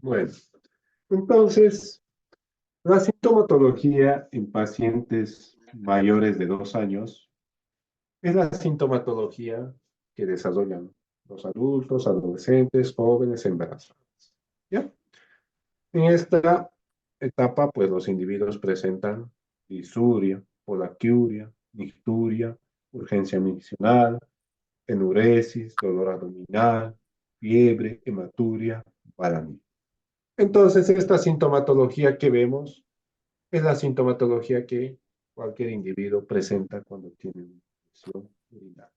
Bueno, entonces, la sintomatología en pacientes mayores de 2 años es la sintomatología que desarrollan los adultos, adolescentes, jóvenes, embarazados. ¿Ya? En esta etapa, pues los individuos presentan disuria, poliaquuria, nicturia, urgencia miccional, enuresis, dolor abdominal, fiebre, hematuria, balamia. Entonces, esta sintomatología que vemos es la sintomatología que cualquier individuo presenta cuando tiene una infección urinaria.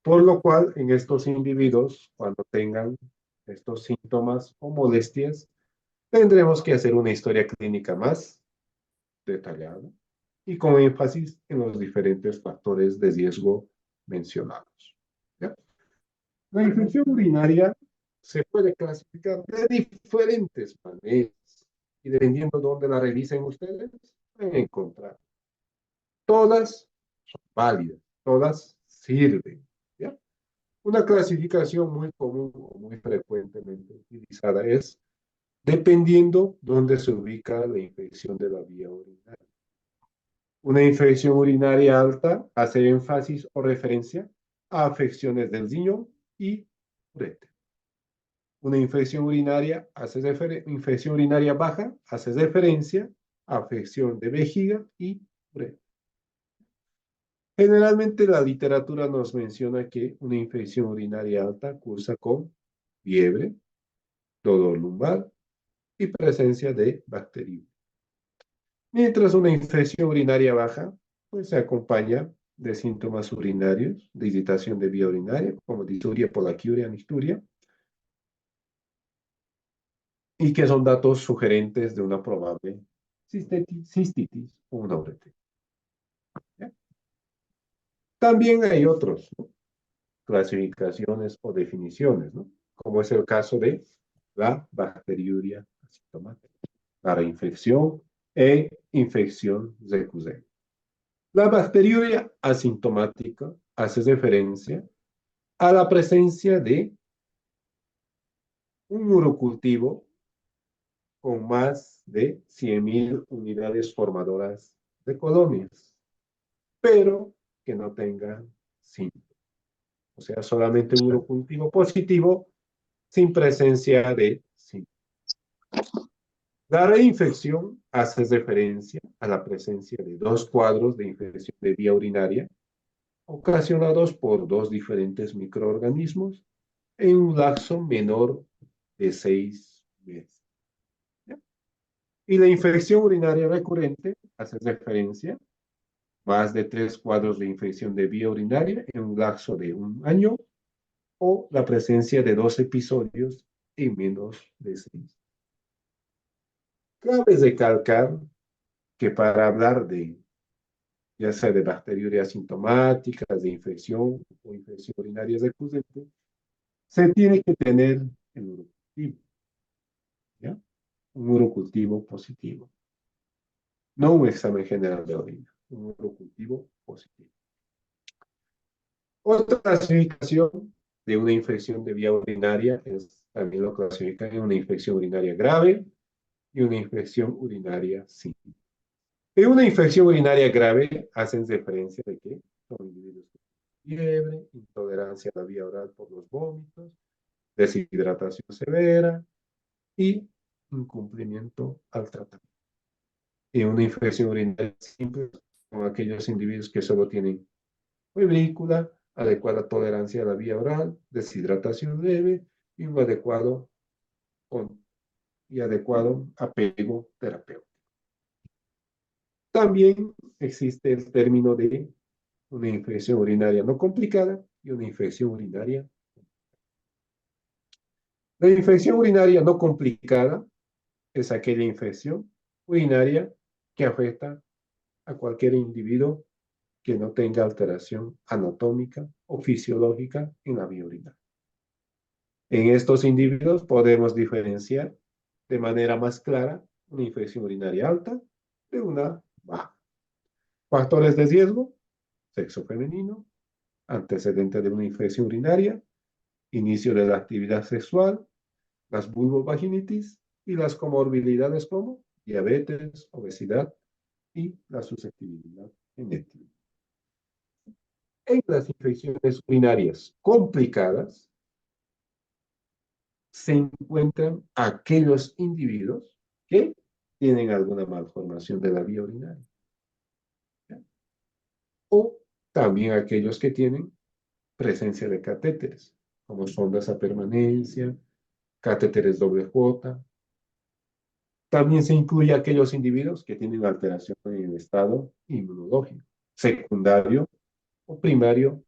Por lo cual, en estos individuos, cuando tengan estos síntomas o molestias, tendremos que hacer una historia clínica más detallada y con énfasis en los diferentes factores de riesgo mencionados. ¿Ya? La infección urinaria se puede clasificar de diferentes maneras y dependiendo de dónde la revisen ustedes, pueden encontrar. Todas son válidas, todas sirven. ¿Ya? Una clasificación muy común o muy frecuentemente utilizada es dependiendo dónde se ubica la infección de la vía urinaria. Una infección urinaria alta hace énfasis o referencia a afecciones del riñón y uretra. Una infección urinaria baja hace referencia a afección de vejiga y uretra. Generalmente la literatura nos menciona que una infección urinaria alta cursa con fiebre, dolor lumbar y presencia de bacterias. Mientras una infección urinaria baja, pues se acompaña de síntomas urinarios, de irritación de vía urinaria, como disuria, poliaquiuria, nicturia, y que son datos sugerentes de una probable cistitis o una uretra. ¿Ya? También hay otros, ¿no? Clasificaciones o definiciones, ¿no? Como es el caso de la bacteriuria asintomática, la reinfección e infección recurrente. La bacteriuria asintomática hace referencia a la presencia de un urocultivo con más de 100.000 unidades formadoras de colonias, pero que no tengan síntomas. O sea, solamente un urocultivo positivo sin presencia de síntomas. La reinfección hace referencia a la presencia de 2 cuadros de infección de vía urinaria ocasionados por 2 diferentes microorganismos en un lapso menor de 6 meses. ¿Ya? Y la infección urinaria recurrente hace referencia a más de 3 cuadros de infección de vía urinaria en un lapso de 1 año o la presencia de 2 episodios en menos de 6. Cabe recalcar que para hablar de ya sea de bacteriuria asintomáticas, de infección o infección urinaria recurrente, se tiene que tener el urocultivo, ¿ya? Un urocultivo positivo, no un examen general de orina, un urocultivo positivo. Otra clasificación de una infección de vía urinaria es, también lo clasifican en una infección urinaria grave y una infección urinaria simple. En una infección urinaria grave hacen referencia de que son individuos con fiebre, intolerancia a la vía oral por los vómitos, deshidratación severa y incumplimiento al tratamiento. Y una infección urinaria simple con aquellos individuos que solo tienen febrícula, adecuada tolerancia a la vía oral, deshidratación leve y un adecuado apego terapéutico. También existe el término de una infección urinaria no complicada y una infección urinaria. La infección urinaria no complicada es aquella infección urinaria que afecta a cualquier individuo que no tenga alteración anatómica o fisiológica en la vía urinaria. En estos individuos podemos diferenciar de manera más clara una infección urinaria alta de una baja. Factores de riesgo: sexo femenino, antecedente de una infección urinaria, inicio de la actividad sexual, las vulvovaginitis y las comorbilidades como diabetes, obesidad y la susceptibilidad genética. En las infecciones urinarias complicadas se encuentran aquellos individuos que tienen alguna malformación de la vía urinaria. O también aquellos que tienen presencia de catéteres, como sondas a permanencia, catéteres doble J. También se incluye a aquellos individuos que tienen alteración en el estado inmunológico, secundario o primario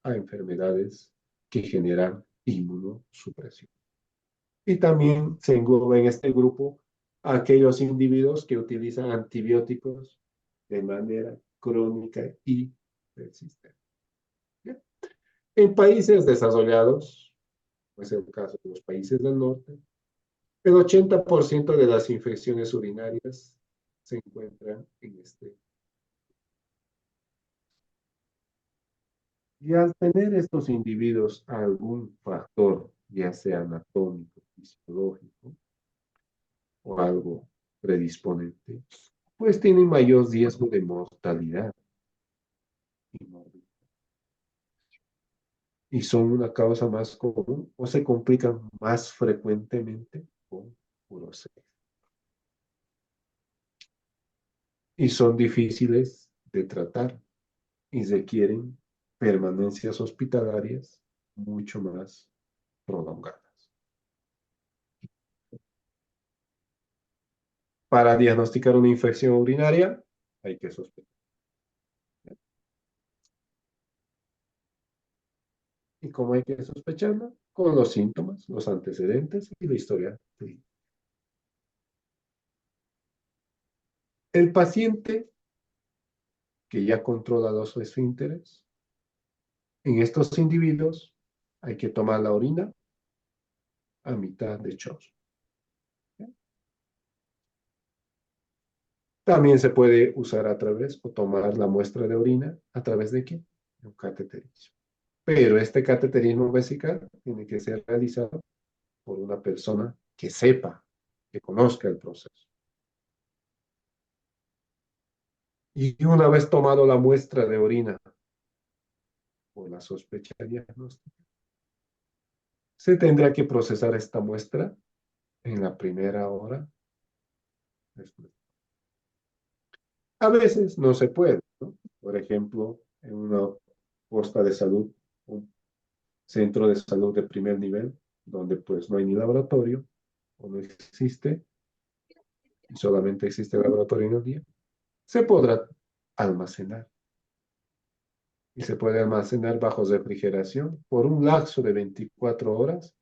a enfermedades que generan inmunosupresión. Y también se engloba en este grupo a aquellos individuos que utilizan antibióticos de manera crónica y persistente. ¿Bien? En países desarrollados, pues es el caso de los países del norte, el 80% de las infecciones urinarias se encuentran en este. Y al tener estos individuos algún factor, ya sea anatómico, fisiológico o algo predisponente, pues tienen mayor riesgo de mortalidad y morbilidad. Y son una causa más común o se complican más frecuentemente con uroceles. Y son difíciles de tratar y requieren permanencias hospitalarias mucho más prolongadas. Para diagnosticar una infección urinaria hay que sospechar. ¿Y cómo hay que sospecharla? Con los síntomas, los antecedentes y la historia clínica. El paciente que ya controla los esfínteres, en estos individuos hay que tomar la orina a mitad de chorro. También se puede usar a través o tomar la muestra de orina a través de ¿qué? De un cateterismo. Pero este cateterismo vesical tiene que ser realizado por una persona que sepa, que conozca el proceso. Y una vez tomado la muestra de orina por la sospecha diagnóstica, se tendrá que procesar esta muestra en la primera hora después. A veces no se puede, ¿no? Por ejemplo, en una posta de salud, un centro de salud de primer nivel, donde pues no hay ni laboratorio, o no existe, y solamente existe el laboratorio en el día, se podrá almacenar. Y se puede almacenar bajo refrigeración por un lapso de 24 horas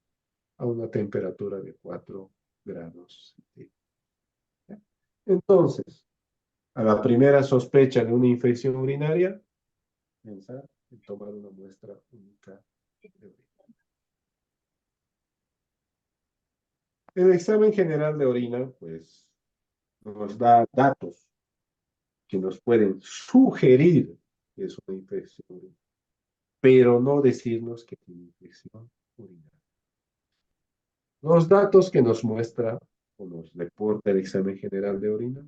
a una temperatura de 4 grados centígrados. Entonces, a la primera sospecha de una infección urinaria, pensar en tomar una muestra única de orina. El examen general de orina, pues, nos da datos que nos pueden sugerir que es una infección urinaria, pero no decirnos que tiene infección urinaria. Los datos que nos muestra o nos reporta el examen general de orina,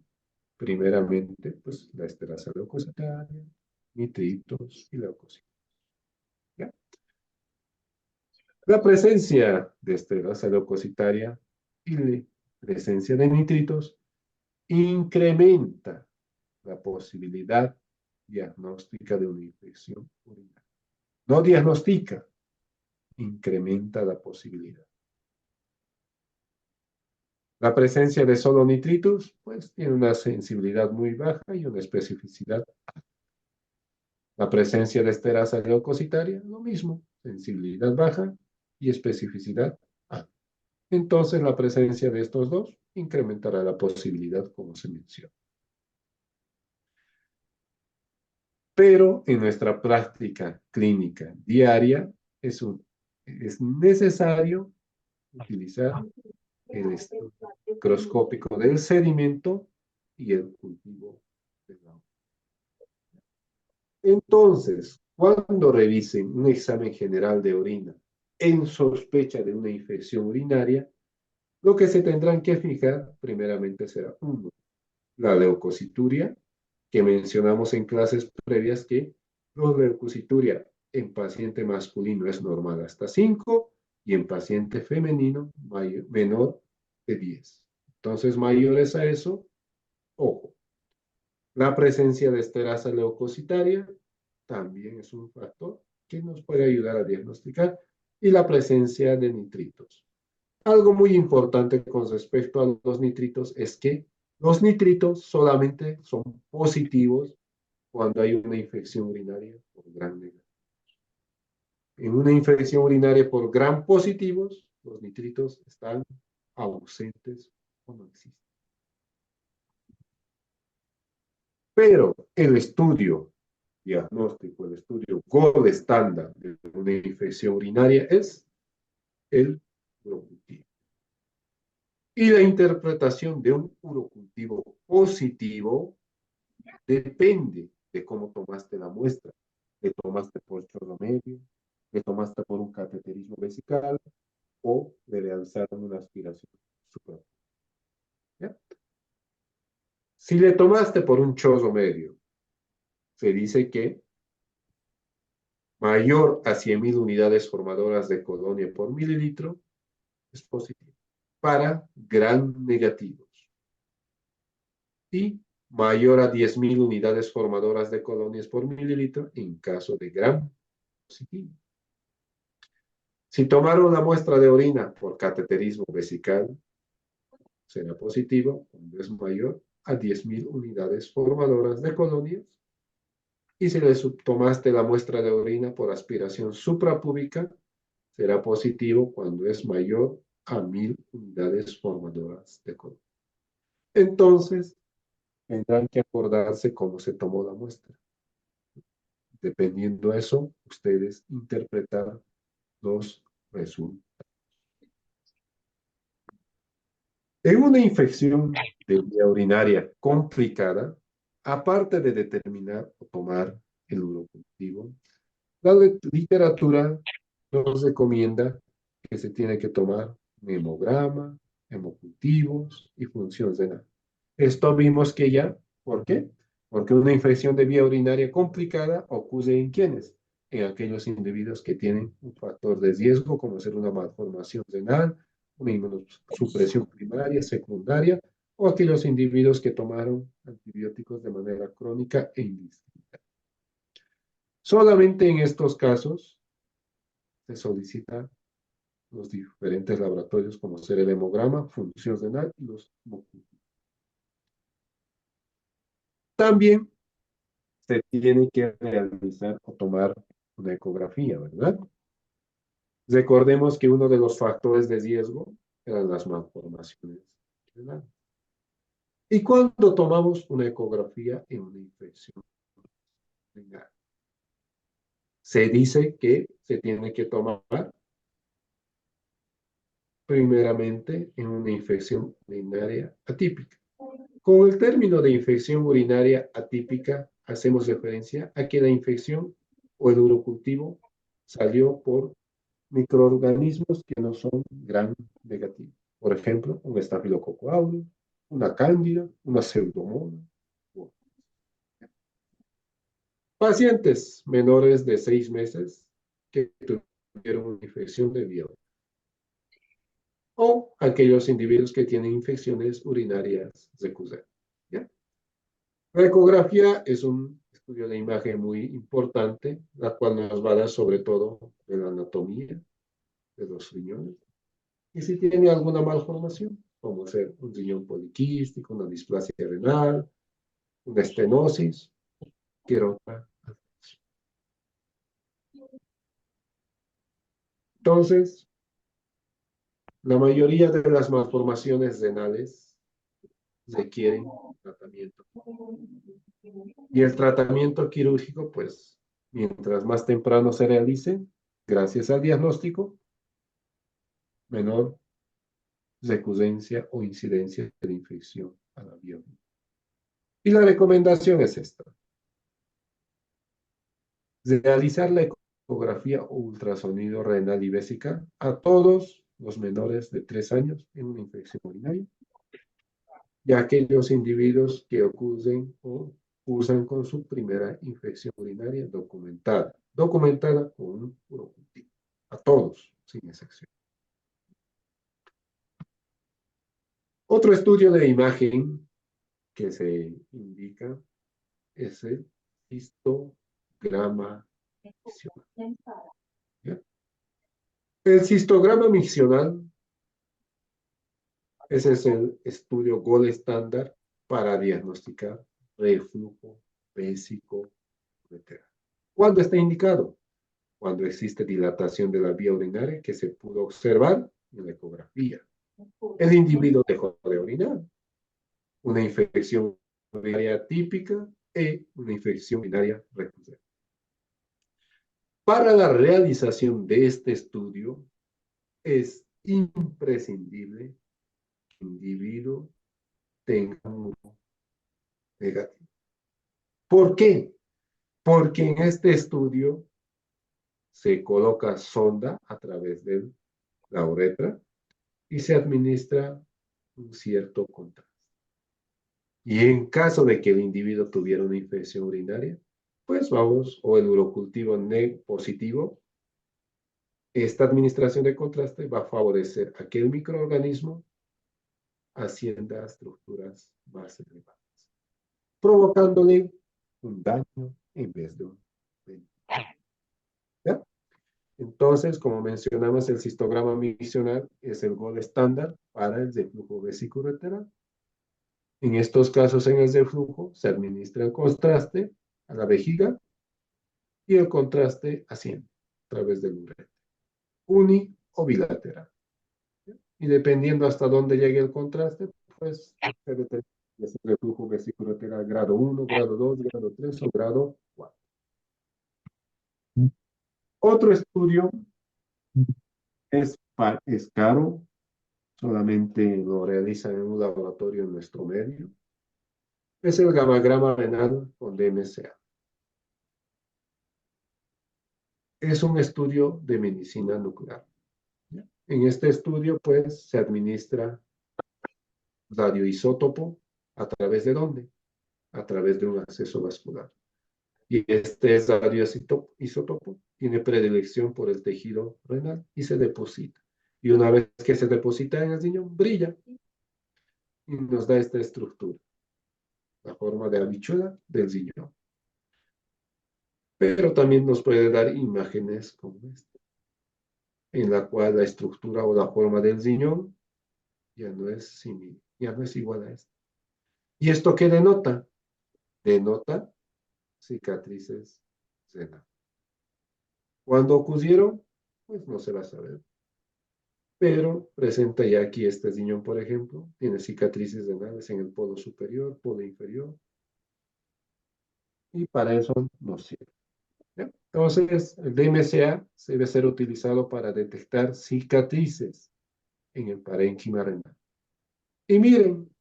primeramente, pues la esterasa leucocitaria, nitritos y leucocitos. ¿Ya? La presencia de esterasa leucocitaria y la presencia de nitritos incrementa la posibilidad diagnóstica de una infección urinaria. No diagnostica, incrementa la posibilidad. La presencia de solo nitritos, pues tiene una sensibilidad muy baja y una especificidad. La presencia de esterasa leucocitaria, lo mismo, sensibilidad baja y especificidad alta. Entonces, la presencia de estos dos incrementará la posibilidad, como se menciona. Pero en nuestra práctica clínica diaria es necesario utilizar el estudio microscópico del sedimento y el cultivo del agua. Entonces, cuando revisen un examen general de orina en sospecha de una infección urinaria, Lo que se tendrán que fijar primeramente será uno, la leucocituria, que mencionamos en clases previas que la leucocituria en paciente masculino es normal hasta 5 y en paciente femenino menor de 10. Entonces, mayores a eso, ojo, la presencia de esterasa leucocitaria también es un factor que nos puede ayudar a diagnosticar y la presencia de nitritos. Algo muy importante con respecto a los nitritos es que los nitritos solamente son positivos cuando hay una infección urinaria por gram negativo. En una infección urinaria por gram positivos, los nitritos están ausentes o no existen. Pero el estudio diagnóstico, el estudio gold estándar de una infección urinaria es el urocultivo. Y la interpretación de un urocultivo positivo depende de cómo tomaste la muestra. ¿Le tomaste por chorro medio? ¿Le tomaste por un cateterismo vesical? ¿O le realizaron una aspiración superior? ¿Ya? Si le tomaste por un chorro medio, se dice que mayor a 100.000 unidades formadoras de colonia por mililitro es positivo para gram negativos y mayor a 10.000 unidades formadoras de colonias por mililitro en caso de gram positivo. Si tomaron la muestra de orina por cateterismo vesical, será positivo cuando es mayor a 10.000 unidades formadoras de colonias. Y si le tomaste la muestra de orina por aspiración suprapúbica, será positivo cuando es mayor a 1.000 unidades formadoras de colonias. Entonces, tendrán que acordarse cómo se tomó la muestra. Dependiendo de eso, ustedes interpretar los resultados. En una infección de vía urinaria complicada, aparte de determinar o tomar el urocultivo, la literatura nos recomienda que se tiene que tomar un hemograma, hemocultivos y función renal. Esto vimos que ya, ¿por qué? Porque una infección de vía urinaria complicada ocurre en quienes, en aquellos individuos que tienen un factor de riesgo, como ser una malformación renal, una inmunosupresión primaria, secundaria, o aquellos individuos que tomaron antibióticos de manera crónica e indistinta. Solamente en estos casos se solicita los diferentes laboratorios como ser el hemograma, función renal y los hemocultivos. También se tiene que realizar o tomar una ecografía, ¿verdad? Recordemos que uno de los factores de riesgo eran las malformaciones renales. ¿Y cuando tomamos una ecografía en una infección renal? Se dice que se tiene que tomar primeramente en una infección urinaria atípica. Con el término de infección urinaria atípica, hacemos referencia a que la infección o el urocultivo salió por microorganismos que no son gram negativos. Por ejemplo, un estafilococo aureus, una cándida, una pseudomonas. Pacientes menores de 6 meses que tuvieron una infección de vía o aquellos individuos que tienen infecciones urinarias recurrentes. ¿Ya? La ecografía es un estudio de imagen muy importante, la cual nos va a dar sobre todo de la anatomía de los riñones. Y si tiene alguna malformación, como ser un riñón poliquístico, una displasia renal, una estenosis, cualquier otra. Entonces, la mayoría de las malformaciones renales requieren tratamiento. Y el tratamiento quirúrgico, pues, mientras más temprano se realice, gracias al diagnóstico, menor recurrencia o incidencia de infección a la vía. Y la recomendación es esta. Realizar la ecografía o ultrasonido renal y vesical a todos los menores de 3 años en una infección urinaria, y aquellos individuos que ocurren o cursan con su primera infección urinaria documentada con un urocultivo, a todos, sin excepción. Otro estudio de imagen que se indica es el histograma miccional. ¿Ya? El histograma miccional, ese es el estudio gold estándar para diagnosticar reflujo vésico uretral. ¿Cuándo está indicado? Cuando existe dilatación de la vía urinaria que se pudo observar en la ecografía. El individuo dejó de orinar. Una infección urinaria típica y una infección urinaria recurrente. Para la realización de este estudio es imprescindible que el individuo tenga un negativo. ¿Por qué? Porque en este estudio se coloca sonda a través de la uretra y se administra un cierto contraste. Y en caso de que el individuo tuviera una infección urinaria, pues vamos, o el urocultivo positivo, esta administración de contraste va a favorecer a que el microorganismo ascienda a estructuras más elevadas, provocándole un daño en vez de un beneficio. ¿Ya? Entonces, como mencionamos, el cistograma miccional es el gold estándar para el reflujo vesicoureteral. En estos casos, en el reflujo, se administra el contraste a la vejiga y el contraste asciende a través del uretra, uni o bilateral. Y dependiendo hasta dónde llegue el contraste, pues se determina si es el reflujo vesicoureteral grado 1, grado 2, grado 3 o grado 4. Otro estudio es caro, solamente lo realizan en un laboratorio en nuestro medio. Es el gamagrama renal con DMCA. Es un estudio de medicina nuclear. En este estudio, pues, se administra radioisótopo a través de ¿dónde? A través de un acceso vascular. Y este radioisótopo tiene predilección por el tejido renal y se deposita. Y una vez que se deposita en el riñón, brilla y nos da esta estructura, la forma de habichuela del riñón. Pero también nos puede dar imágenes como esta, en la cual la estructura o la forma del riñón ya no es igual a esta. ¿Y esto qué denota? Denota cicatrices renales. ¿Cuándo ocurrieron? Pues no se va a saber. Pero presenta ya aquí este riñón, por ejemplo, tiene cicatrices renales en el polo superior, polo inferior, y para eso nos sirve. ¿Ya? Entonces, el DMCA debe ser utilizado para detectar cicatrices en el parénquima renal. Y miren,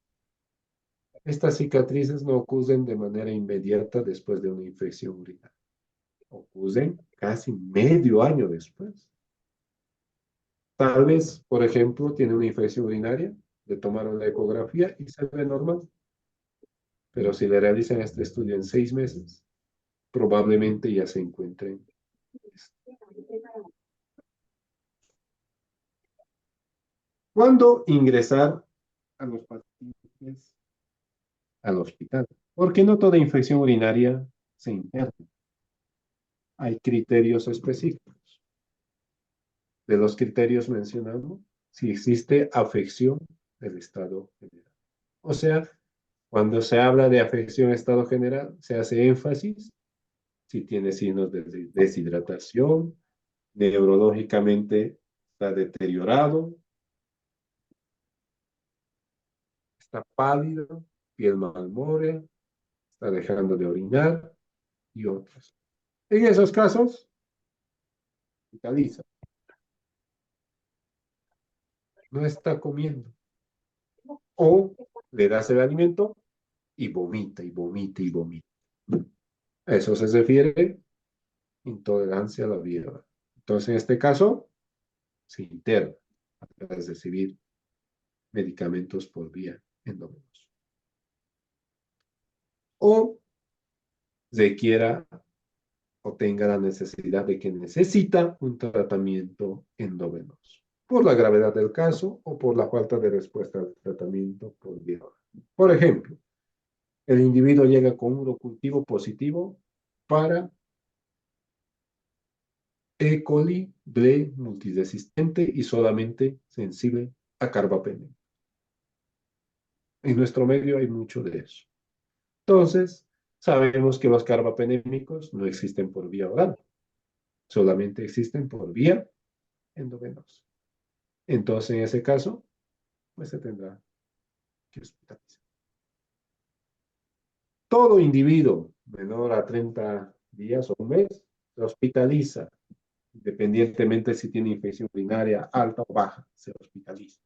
estas cicatrices no ocurren de manera inmediata después de una infección urinaria. Ocurren casi medio año después. Tal vez, por ejemplo, tiene una infección urinaria, le tomaron la ecografía y se ve normal. Pero si le realizan este estudio en 6 meses, probablemente ya se encuentren. ¿Cuándo ingresar a los pacientes al hospital? Porque no toda infección urinaria se interna. Hay criterios específicos. De los criterios mencionados, si existe afección del estado general. O sea, cuando se habla de afección estado general, se hace énfasis si tiene signos de deshidratación, neurológicamente está deteriorado, está pálido, piel malmórea, está dejando de orinar y otros. En esos casos, hospitaliza. No está comiendo. O le das el alimento y vomita y vomita y vomita. A eso se refiere intolerancia a la vía. Entonces, en este caso, se interna través de recibir medicamentos por vía endovenosa. O requiera o tenga la necesidad de que necesita un tratamiento endovenoso, por la gravedad del caso o por la falta de respuesta al tratamiento por vía oral. Por ejemplo, el individuo llega con un urocultivo positivo para E. coli B multiresistente y solamente sensible a carbapenem. En nuestro medio hay mucho de eso. Entonces, sabemos que los carbapenémicos no existen por vía oral, solamente existen por vía endovenosa. Entonces, en ese caso, pues se tendrá que hospitalizar. Todo individuo menor a 30 días o un mes se hospitaliza, independientemente si tiene infección urinaria alta o baja, se hospitaliza.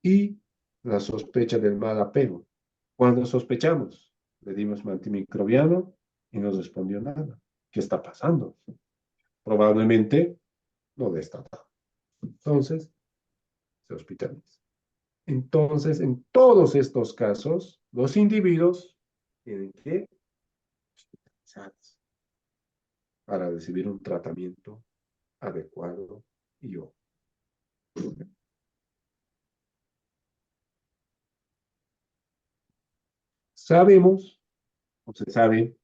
Y la sospecha del mal apego. Cuando sospechamos, le dimos antimicrobiano y no respondió nada. ¿Qué está pasando? Probablemente no destapa. Entonces, se hospitaliza. Entonces, en todos estos casos, los individuos tienen que hospitalizarse para recibir un tratamiento adecuado y óptimo. Sabemos, o se sabe,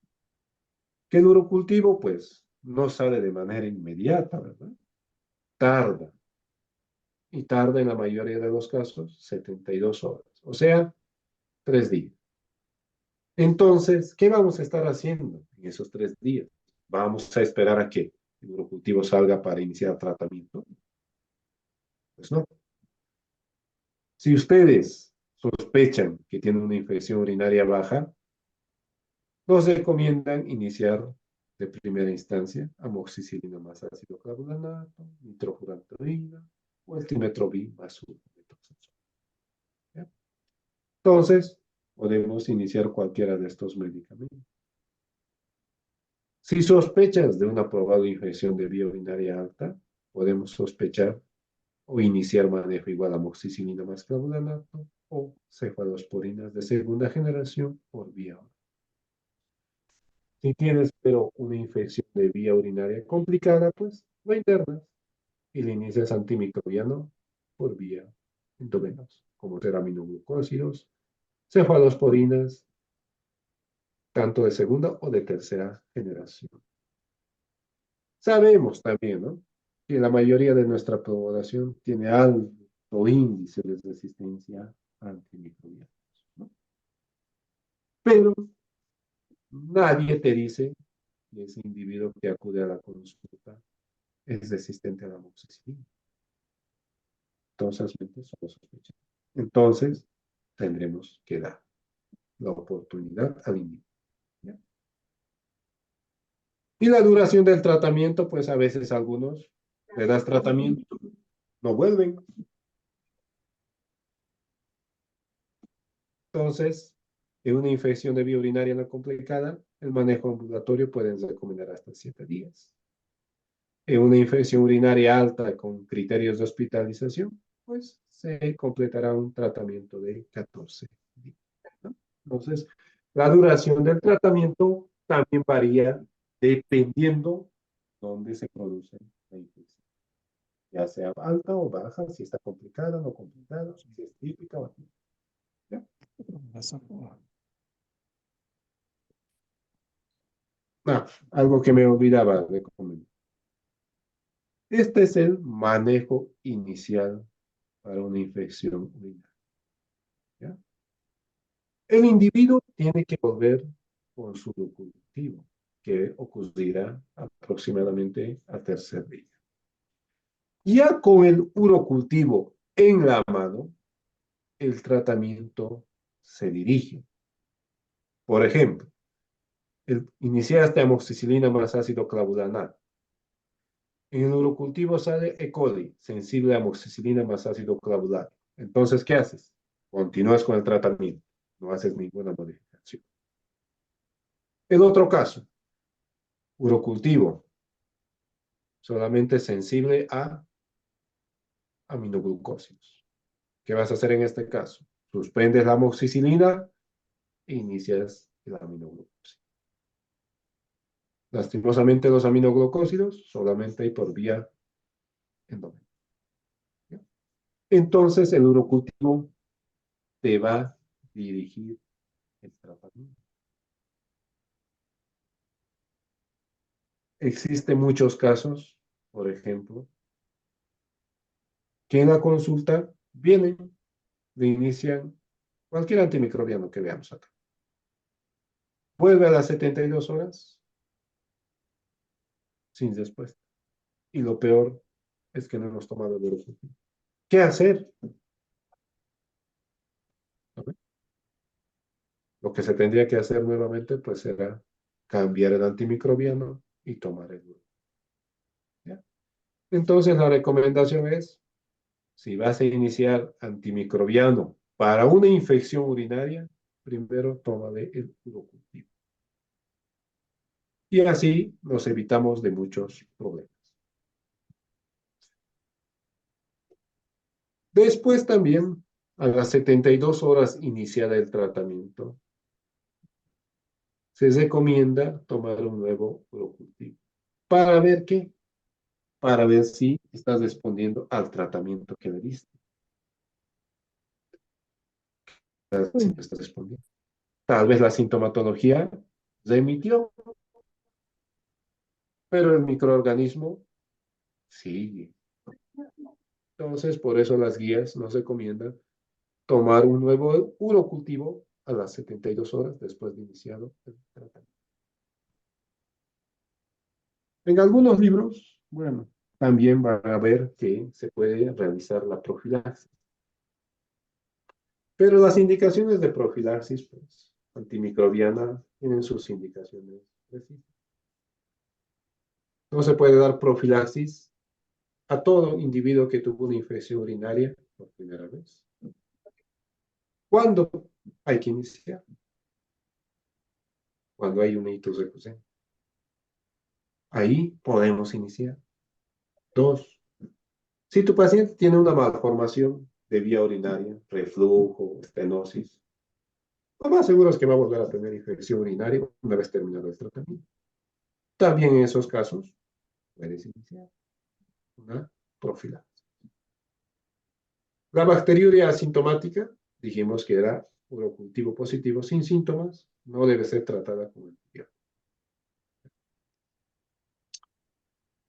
que el urocultivo, pues, no sale de manera inmediata, ¿verdad? Tarda, y tarda en la mayoría de los casos 72 horas, o sea, 3 días. Entonces, ¿qué vamos a estar haciendo en esos 3 días? ¿Vamos a esperar a que el urocultivo salga para iniciar tratamiento? Pues no. Si ustedes sospechan que tienen una infección urinaria baja, nos recomiendan iniciar de primera instancia amoxicilina más ácido clavulanato, nitrofurantoína o el timetrobin más un metoxazol. Entonces, podemos iniciar cualquiera de estos medicamentos. Si sospechas de una probable infección de vía urinaria alta, podemos sospechar o iniciar manejo igual a amoxicilina más clavulanato o cefalosporinas de segunda generación por vía oral. Si tienes, pero una infección de vía urinaria complicada, pues lo internas y le inicias antimicrobiano por vía endovenosa, como teraminoglúcósidos, cefalosporinas, tanto de segunda o de tercera generación. Sabemos también, ¿no?, que la mayoría de nuestra población tiene alto índice de resistencia antimicrobiana, ¿no? Pero nadie te dice que ese individuo que acude a la consulta es resistente a la amoxicilina. Entonces, solo sospechamos. Entonces, tendremos que dar la oportunidad al individuo, ¿ya? Y la duración del tratamiento, pues a veces algunos le das tratamiento, no vuelven. Entonces, en una infección de vía urinaria no complicada, el manejo ambulatorio puede recomendar hasta 7 días. En una infección urinaria alta con criterios de hospitalización, pues se completará un tratamiento de 14 días, ¿no? Entonces, la duración del tratamiento también varía dependiendo dónde se produce la infección, ya sea alta o baja, si está complicada o no complicada, si es típica o atípica, ¿ya? Algo que me olvidaba de comentar. Este es el manejo inicial para una infección urinaria, ¿ya? El individuo tiene que volver con su urocultivo, que ocurrirá aproximadamente al tercer día. Ya con el urocultivo en la mano, el tratamiento se dirige. Por ejemplo, iniciaste amoxicilina más ácido clavulanato. En el urocultivo sale E. coli, sensible a amoxicilina más ácido clavulato. Entonces, ¿qué haces? Continúas con el tratamiento. No haces ninguna modificación. El otro caso, urocultivo solamente sensible a aminoglucósidos. ¿Qué vas a hacer en este caso? Suspendes la amoxicilina e inicias el aminoglucósido. Lastimosamente los aminoglucósidos solamente hay por vía endógena. Entonces el urocultivo te va a dirigir el tratamiento. Existen muchos casos, por ejemplo, que en la consulta vienen, le inician cualquier antimicrobiano que veamos acá. Vuelve a las 72 horas sin respuesta. Y lo peor es que no hemos tomado el urocultivo. ¿Qué hacer? Lo que se tendría que hacer nuevamente, pues, será cambiar el antimicrobiano y tomar el urocultivo. ¿Ya? Entonces, la recomendación es, si vas a iniciar antimicrobiano para una infección urinaria, primero tómale el urocultivo. Y así nos evitamos de muchos problemas. Después también, a las 72 horas iniciada el tratamiento, se recomienda tomar un nuevo urocultivo. ¿Para ver qué? Para ver si estás respondiendo al tratamiento que le diste. Si no estás respondiendo. Tal vez la sintomatología remitió, pero el microorganismo sigue. Entonces, por eso las guías nos recomiendan tomar un nuevo urocultivo a las 72 horas después de iniciado el tratamiento. En algunos libros, bueno, también van a ver que se puede realizar la profilaxis. Pero las indicaciones de profilaxis, pues, antimicrobiana, tienen sus indicaciones precisas. No se puede dar profilaxis a todo individuo que tuvo una infección urinaria por primera vez. ¿Cuándo hay que iniciar? Cuando hay un hito recurrente. Ahí podemos iniciar. Dos, si tu paciente tiene una malformación de vía urinaria, reflujo, estenosis, lo más seguro es que va a volver a tener infección urinaria una vez terminado el tratamiento. También en esos casos puedes iniciar una profilaxis. La bacteriuria asintomática, dijimos que era urocultivo positivo sin síntomas, no debe ser tratada con antibiótico.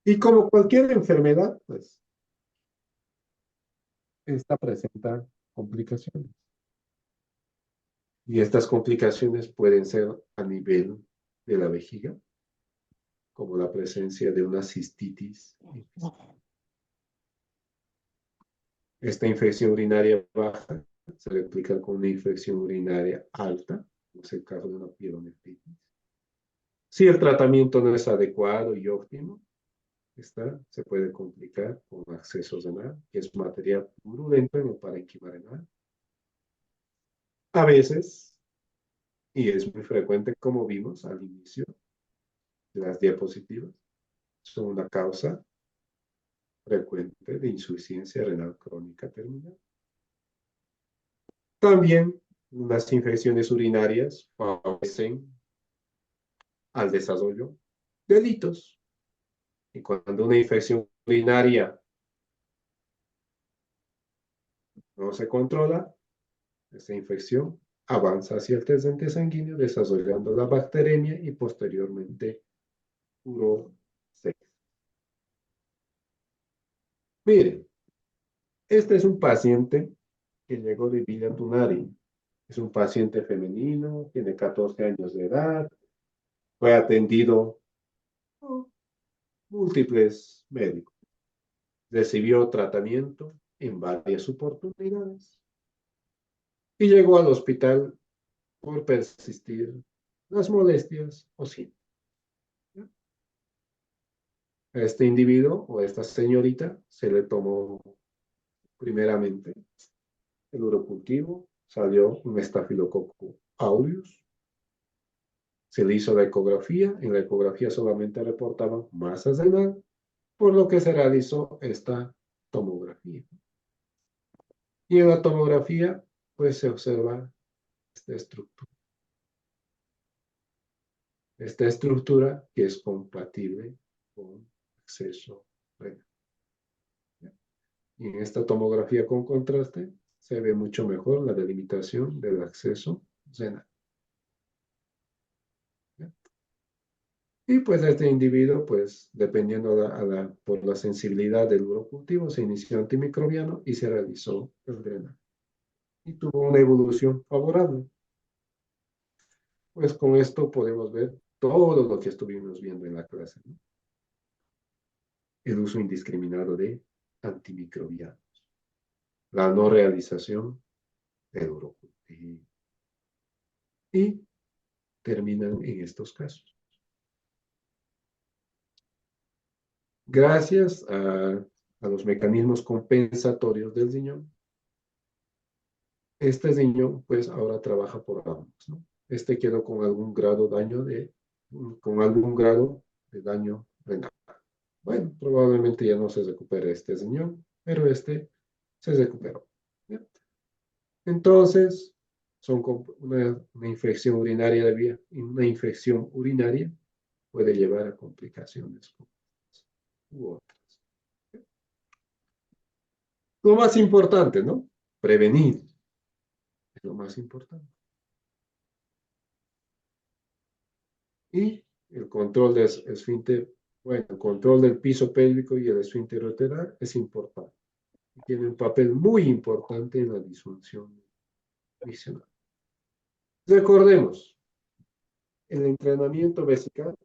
Y como cualquier enfermedad, pues, esta presenta complicaciones. Y estas complicaciones pueden ser a nivel de la vejiga, como la presencia de una cistitis. Esta infección urinaria baja se replica con una infección urinaria alta, como es el caso de una pielonefritis. Si el tratamiento no es adecuado y óptimo, se puede complicar con acceso renal, que es material purulento en el parénquima renal. A veces, y es muy frecuente como vimos al inicio de las diapositivas, son una causa frecuente de insuficiencia renal crónica terminal. También las infecciones urinarias favorecen al desarrollo de delitos. Y cuando una infección urinaria no se controla, esa infección avanza hacia el torrente sanguíneo, desarrollando la bacteremia y posteriormente urosepsis. Miren, este es un paciente que llegó de Villa Tunari. Es un paciente femenino, tiene 14 años de edad, fue atendido por múltiples médicos. Recibió tratamiento en varias oportunidades y llegó al hospital por persistir las molestias o síntomas. A este individuo o a esta señorita se le tomó primeramente el urocultivo, salió un estafilococo aureus, se le hizo la ecografía, en la ecografía solamente reportaban masa renal por lo que se realizó esta tomografía. Y en la tomografía, pues se observa esta estructura. Esta estructura que es compatible con acceso renal. Y en esta tomografía con contraste se ve mucho mejor la delimitación del acceso renal. Y pues este individuo, pues dependiendo por la sensibilidad del urocultivo, se inició antimicrobiano y se realizó el drenaje. Y tuvo una evolución favorable. Pues con esto podemos ver todo lo que estuvimos viendo en la clase, ¿no? El uso indiscriminado de antimicrobianos, la no realización del urocultivo. Y terminan en estos casos. Gracias a los mecanismos compensatorios del riñón, este riñón pues ahora trabaja por ambos, ¿no? Este quedó con algún grado de daño renal. Bueno, probablemente ya no se recupere este riñón, pero este se recuperó. ¿Ya? Entonces, una infección urinaria de vía, una infección urinaria puede llevar a complicaciones u otras. Lo más importante, ¿no? Prevenir es lo más importante. Y el control del esfínter, bueno, el control del piso pélvico y el esfínter uretral es importante. Tiene un papel muy importante en la disfunción miccional. Recordemos, el entrenamiento vesical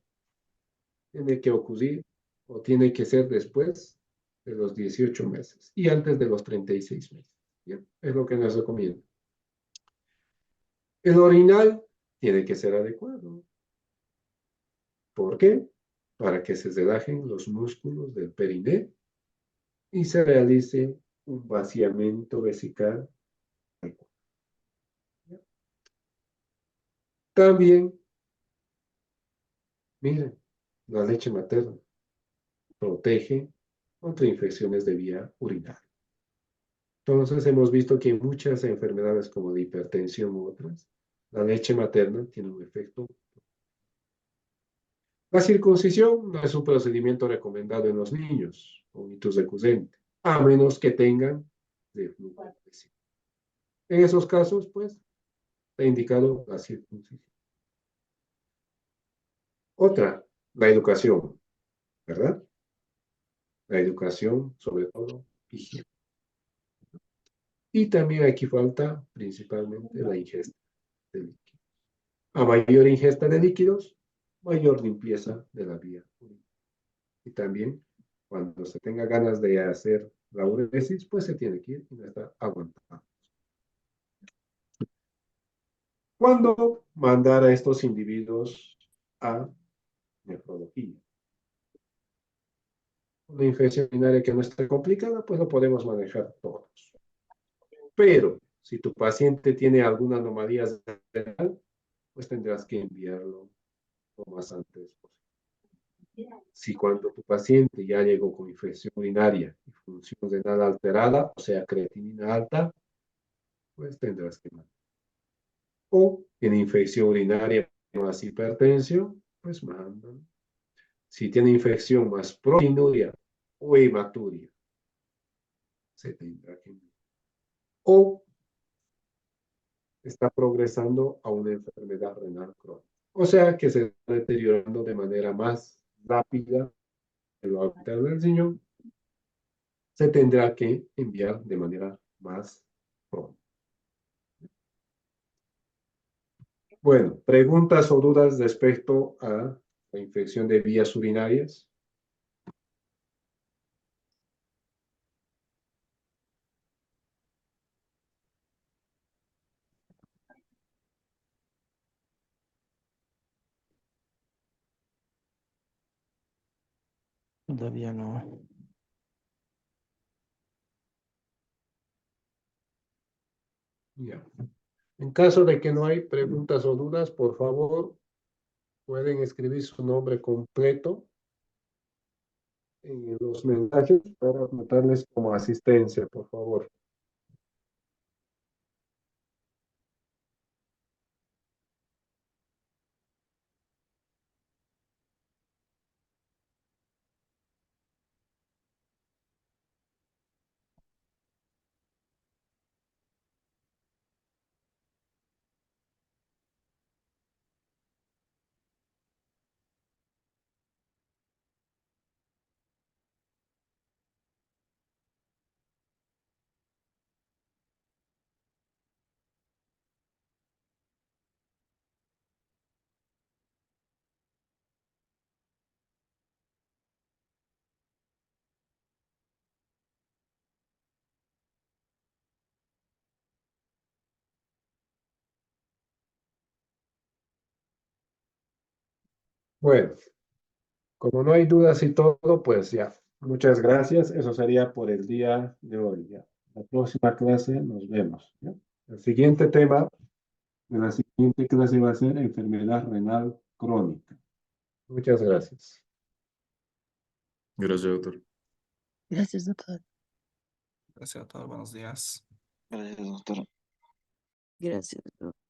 tiene que ocurrir o tiene que ser después de los 18 meses y antes de los 36 meses. ¿Bien? Es lo que nos recomienda. El orinal tiene que ser adecuado. ¿Por qué? Para que se relajen los músculos del periné y se realice un vaciamiento vesical. También, miren, la leche materna protege contra infecciones de vía urinaria. Entonces hemos visto que en muchas enfermedades como la hipertensión u otras, la leche materna tiene un efecto. La circuncisión no es un procedimiento recomendado en los niños con hitos recurrentes, a menos que tengan reflujo. En esos casos, pues, está indicado la circuncisión. Otra, la educación, ¿verdad? La educación, sobre todo, higiene. Y también aquí falta principalmente la ingesta de líquidos. A mayor ingesta de líquidos, mayor limpieza de la vía urinaria. Y también, cuando se tenga ganas de hacer la uresis, pues se tiene que ir y no estar aguantando. ¿Cuándo mandar a estos individuos a nefrología? Una infección urinaria que no esté complicada, pues lo podemos manejar todos. Pero si tu paciente tiene alguna anomalía renal, pues tendrás que enviarlo lo más antes posible. Si cuando tu paciente ya llegó con infección urinaria y función renal alterada, o sea, creatinina alta, pues tendrás que mandar. O tiene infección urinaria más hipertensión, pues mandan. Si tiene infección más proteinuria o hematuria, se tendrá que enviar. O está progresando a una enfermedad renal crónica. O sea que se está deteriorando de manera más rápida en lo hábitat del riñón, se tendrá que enviar de manera más pronta. Bueno, preguntas o dudas respecto a la infección de vías urinarias. Todavía no. Ya. En caso de que no hay preguntas o dudas, por favor, pueden escribir su nombre completo en los mensajes para anotarles como asistencia, por favor. Bueno, como no hay dudas y todo, pues ya. Muchas gracias. Eso sería por el día de hoy. Ya. La próxima clase nos vemos. ¿Ya? El siguiente tema de la siguiente clase va a ser enfermedad renal crónica. Muchas gracias. Gracias, doctor. Gracias, doctor. Gracias a todos, buenos días. Gracias, doctor. Gracias, doctor.